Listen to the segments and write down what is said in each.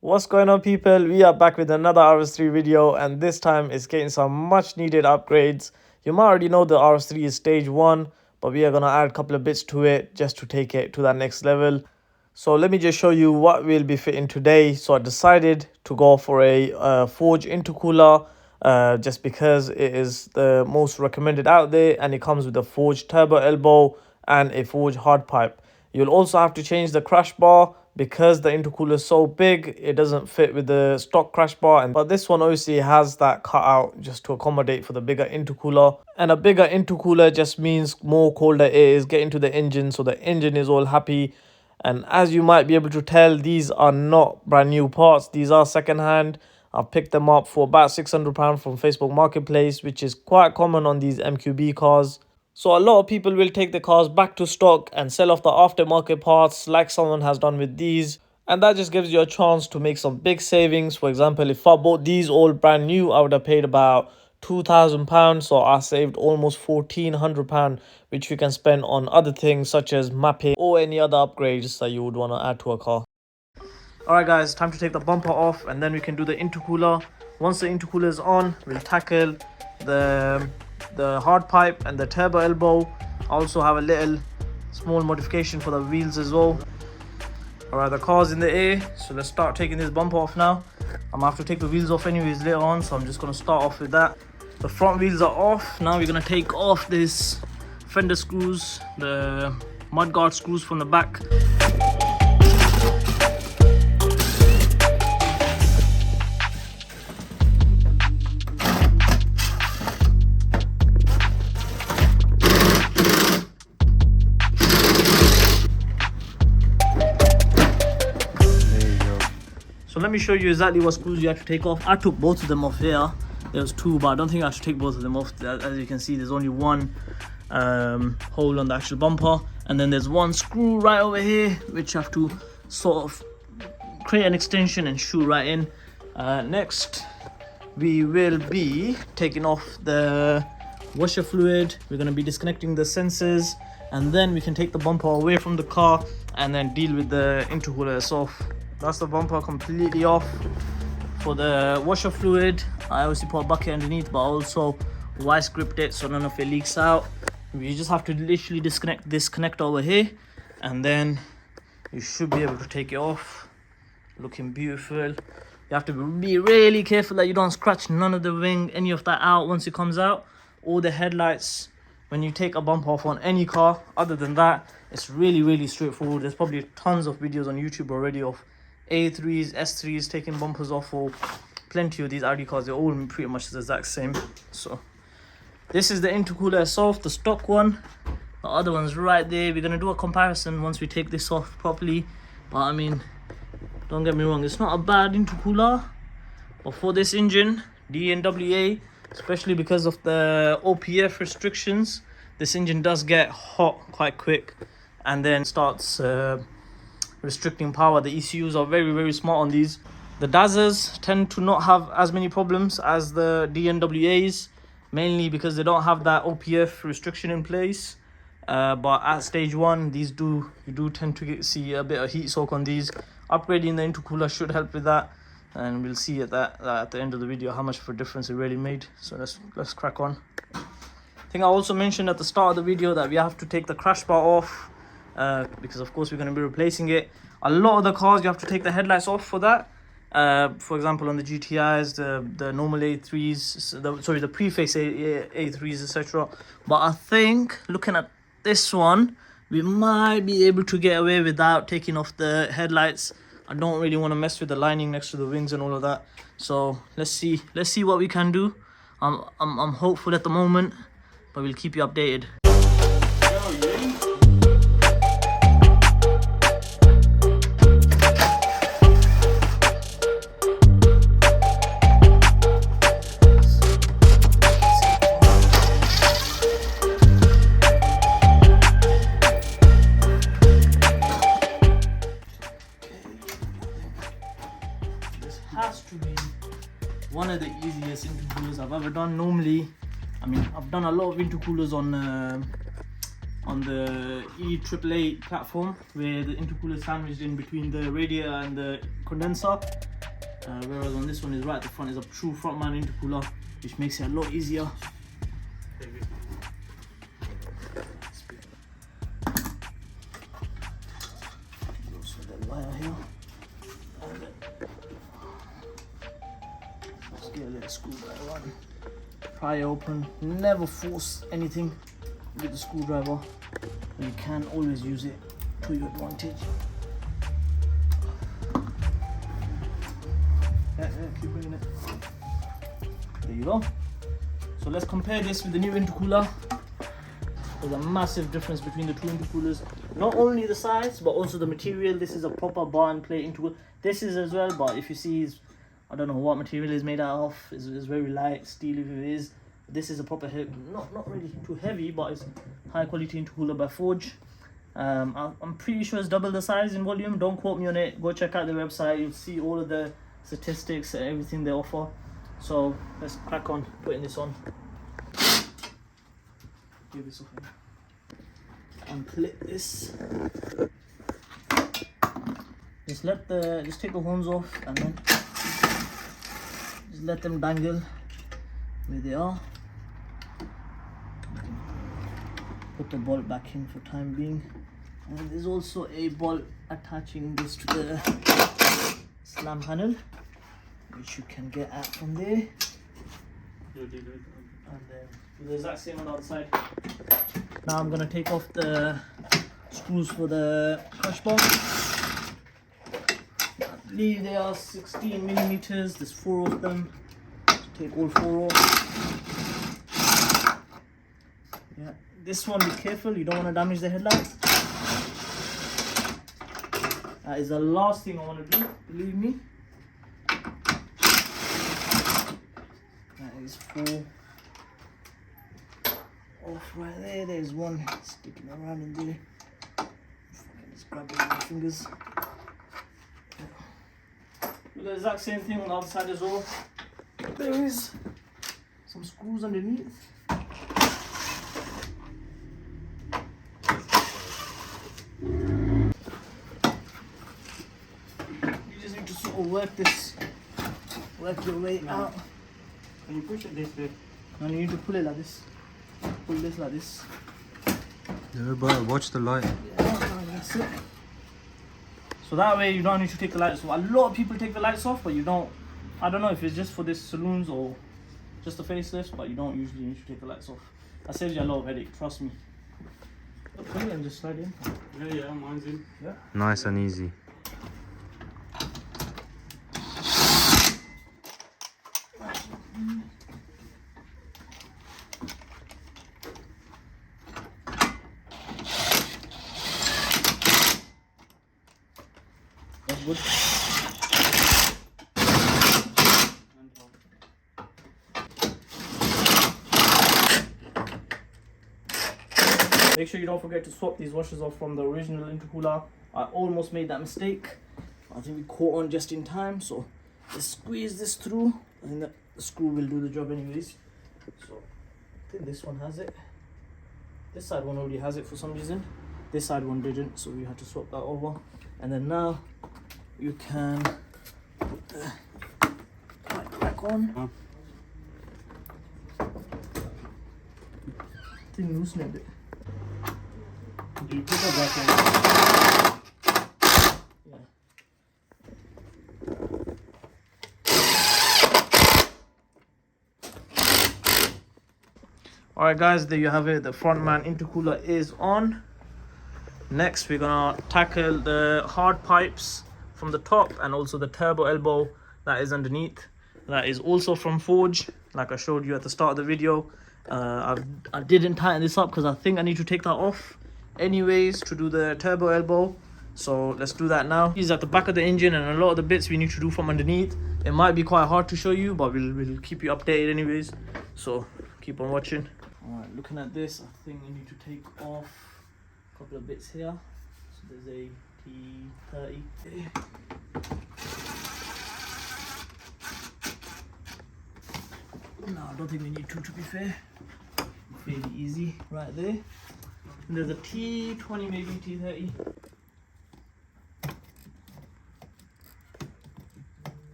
What's going on, people? We are back with another RS3 video, and this time it's getting some much needed upgrades. You might already know the RS3 is stage 1, but we are going to add a couple of bits to it just to take it to that next level. So let me just show you what we'll be fitting today. So I decided to go for a Forge intercooler just because it is the most recommended out there, and it comes with a Forge turbo elbow and a Forge hard pipe. You'll also have to change the crash bar because the intercooler is so big, it doesn't fit with the stock crash bar. But this one obviously has that cutout just to accommodate for the bigger intercooler. And a bigger intercooler just means more colder air is getting to the engine, so the engine is all happy. And as you might be able to tell, these are not brand new parts. These are second hand. I've picked them up for about £600 from Facebook Marketplace, which is quite common on these MQB cars. So a lot of people will take the cars back to stock and sell off the aftermarket parts like someone has done with these. And that just gives you a chance to make some big savings. For example, if I bought these all brand new, I would have paid about £2,000. So I saved almost £1,400, which you can spend on other things such as mapping or any other upgrades that you would want to add to a car. Alright guys, time to take the bumper off and then we can do the intercooler. Once the intercooler is on, we'll tackle the hard pipe and the turbo elbow. I also have a little small modification for the wheels as well. Alright, the car's in the air, so let's start taking this bumper off now. I'm gonna have to take the wheels off anyways later on, so I'm just gonna start off with that. The front wheels are off. Now we're gonna take off this fender screws, the mudguard screws from the back. So let me show you exactly what screws you have to take off. I took both of them off here. There was two, but I don't think I should take both of them off. As you can see, there's only one hole on the actual bumper, and then there's one screw right over here which you have to sort of create an extension and shoot right in. Next, we will be taking off the washer fluid. We're going to be disconnecting the sensors, and then we can take the bumper away from the car and then deal with the intercooler itself. That's the bumper completely off. For the washer fluid, I obviously put a bucket underneath, but also vice gripped it so none of it leaks out. You just have to literally disconnect this connector over here, and then you should be able to take it off. Looking beautiful. You have to be really careful that you don't scratch none of the wing, any of that out once it comes out, or the headlights when you take a bumper off on any car. Other than that, it's really straightforward. There's probably tons of videos on YouTube already of A3s, S3s taking bumpers off, or plenty of these Audi cars. They're all pretty much the exact same. So this is the intercooler itself, the stock one. The other one's right there. We're gonna do a comparison once we take this off properly. But I mean, don't get me wrong, it's not a bad intercooler, but for this engine, DNWA, especially because of the OPF restrictions, this engine does get hot quite quick and then starts restricting power. The ECUs are very smart on these. The Dazzers tend to not have as many problems as the DNWAs, mainly because they don't have that OPF restriction in place. But at stage 1, these you do tend to see a bit of heat soak on these. Upgrading the intercooler should help with that, and we'll see at the end of the video how much of a difference it really made. So let's crack on. I think I also mentioned at the start of the video that we have to take the crash bar off, because of course we're going to be replacing it. A lot of the cars you have to take the headlights off for that. For example, on the GTIs, the normal A3s, the preface A3s, etc. But I think looking at this one, we might be able to get away without taking off the headlights. I don't really want to mess with the lining next to the wings and all of that. So let's see what we can do. I'm hopeful at the moment, but we'll keep you updated. Has to be one of the easiest intercoolers I've ever done. Normally, I mean, I've done a lot of intercoolers on the E888 platform, where the intercooler is sandwiched in between the radiator and the condenser. Whereas on this one is right at the front is a true front mount intercooler, which makes it a lot easier. Also the wire here. And then let's get a little screwdriver on. Pry open. Never force anything with the screwdriver. You can always use it to your advantage. Yeah, keep bringing it. There you go. So let's compare this with the new intercooler. There's a massive difference between the two intercoolers. Not only the size, but also the material. This is a proper bar and plate intercooler. This is as well, but if you see, I don't know what material is made out of. It's very light, steel if it is. This is a proper, not really too heavy, but it's high quality intercooler by Forge. I'm pretty sure it's double the size in volume. Don't quote me on it. Go check out their website. You'll see all of the statistics and everything they offer. So let's crack on putting this on. Give this off. Unclip this. Just take the horns off and then just let them dangle where they are. Put the bolt back in for time being. And there's also a bolt attaching this to the slam panel, which you can get at from there. And then do the exact same on the other side. Now I'm gonna take off the screws for the crush bar. I believe they are 16 millimeters. There's 4 of them. Take all 4 off. Yeah, this one, be careful. You don't want to damage the headlights. That is the last thing I want to do. Believe me. That is 4 off right there. There's one sticking around in there. Just grab it with my fingers. Do the exact same thing on the other side as well. There is some screws underneath. You just need to sort of work your way out. Can you push it this way? No, you need to pull it like this. Pull this like this. Yeah, but watch the light. Yeah, that's it. So that way you don't need to take the lights off. A lot of people take the lights off, but you don't. I don't know if it's just for this saloons or just the facelifts, but you don't usually need to take the lights off. That saves you a lot of headache, trust me. Okay, and just slide in. Yeah, mine's in. Yeah. Nice and easy. That's good. Make sure you don't forget to swap these washers off from the original intercooler. I almost made that mistake. I think we caught on just in time, so just squeeze this through. I think that the screw will do the job anyways. So I think this one has it. This side one already has it for some reason. This side one didn't, so we had to swap that over. And then now you can put the light back on. I think loosen it a bit. You put it back in. Yeah. Alright guys, there you have it. The front man intercooler is on. Next we're gonna tackle the hard pipes from the top and also the turbo elbow that is underneath. That is also from Forge, like I showed you at the start of the video. I didn't tighten this up because I think I need to take that off anyways to do the turbo elbow. So let's do that now. He's at the back of the engine and a lot of the bits we need to do from underneath. It might be quite hard to show you, but we'll keep you updated anyways. So keep on watching. Alright, looking at this, I think I need to take off a couple of bits here. So there's a T30. No, I don't think we need to be fair. Fairly easy right there. And there's a T20, maybe T30.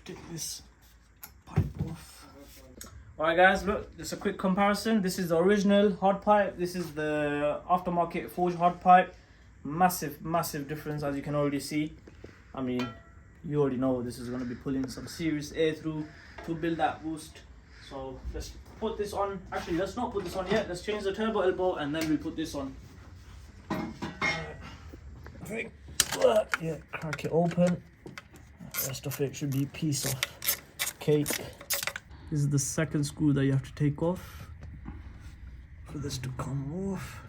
Take this pipe off. Alright guys, look, just a quick comparison. This is the original hard pipe, this is the aftermarket forged hard pipe. Massive difference, as you can already see. I mean, you already know this is going to be pulling some serious air through to build that boost. So let's put this on. Actually, let's not put this on yet. Let's change the turbo elbow and then we put this on. Right. Yeah, crack it open. The rest of it should be a piece of cake. This is the second screw that you have to take off for this to come off.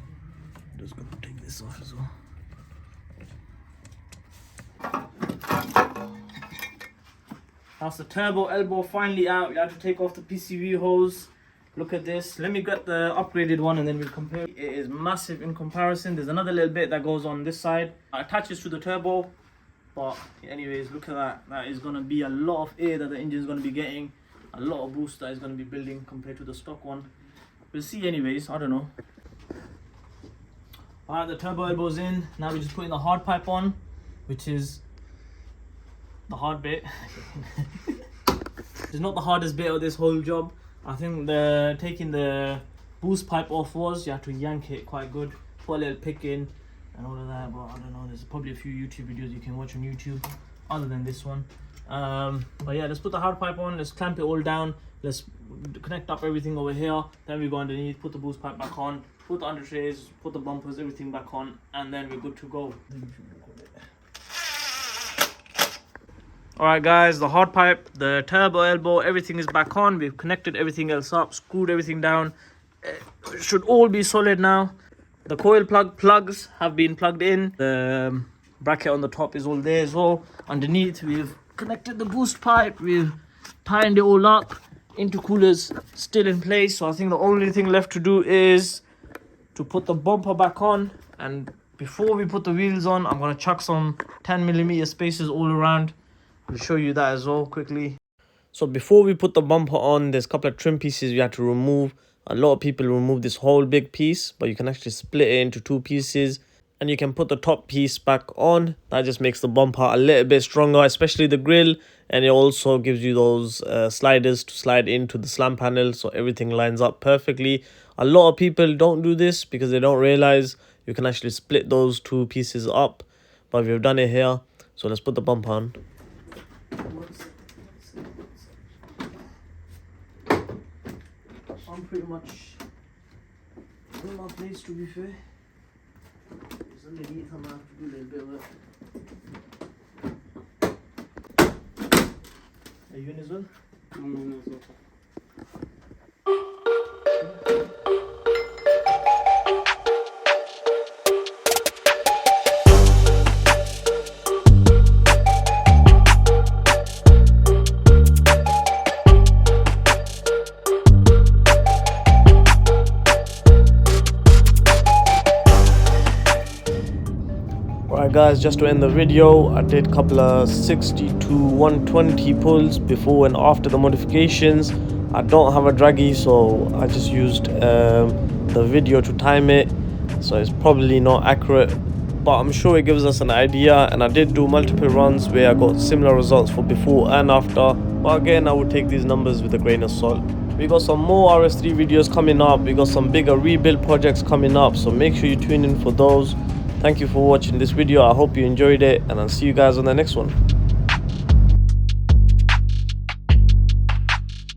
I'm just gonna take this off as well. That's the turbo elbow finally out. You have to take off the PCV hose. Look at this. Let me get the upgraded one and then we'll compare. It is massive in comparison. There's another little bit that goes on this side. It attaches to the turbo. But anyways, look at that. That is going to be a lot of air that the engine is going to be getting. A lot of boost that is going to be building compared to the stock one. We'll see anyways. I don't know. Alright, the turbo elbow's in. Now we're just putting the hard pipe on, which is the hard bit. It's not the hardest bit of this whole job. I think taking the boost pipe off was, you have to yank it quite good. Put a little pick in and all of that, but I don't know, there's probably a few YouTube videos you can watch on YouTube other than this one. But yeah, let's put the hard pipe on, let's clamp it all down, let's connect up everything over here, then we go underneath, put the boost pipe back on, put the under trays, put the bumpers, everything back on, and then we're good to go. Alright guys, the hard pipe, the turbo elbow, everything is back on. We've connected everything else up, screwed everything down. It should all be solid now. The coil plugs have been plugged in. The bracket on the top is all there as well. Underneath, we've connected the boost pipe. We've tightened it all up. Intercooler's still in place. So I think the only thing left to do is to put the bumper back on. And before we put the wheels on, I'm going to chuck some 10mm spacers all around. I'll show you that as well quickly. So before we put the bumper on, there's a couple of trim pieces we have to remove. A lot of people remove this whole big piece, but you can actually split it into two pieces and you can put the top piece back on. That just makes the bumper a little bit stronger, especially the grille, and it also gives you those sliders to slide into the slam panel so everything lines up perfectly. A lot of people don't do this because they don't realize you can actually split those two pieces up, but we've done it here. So let's put the bumper on. I'm pretty much in my place, to be fair. It's underneath, I'm gonna have to do a little bit of it. Are you in as well? I'm in as well. Alright guys, just to end the video, I did a couple of 60 to 120 pulls before and after the modifications. I don't have a draggy, so I just used the video to time it, so it's probably not accurate, but I'm sure it gives us an idea. And I did do multiple runs where I got similar results for before and after, but again I would take these numbers with a grain of salt. We got some more RS3 videos coming up, we got some bigger rebuild projects coming up, so make sure you tune in for those. Thank you for watching this video. I hope you enjoyed it, and I'll see you guys on the next one.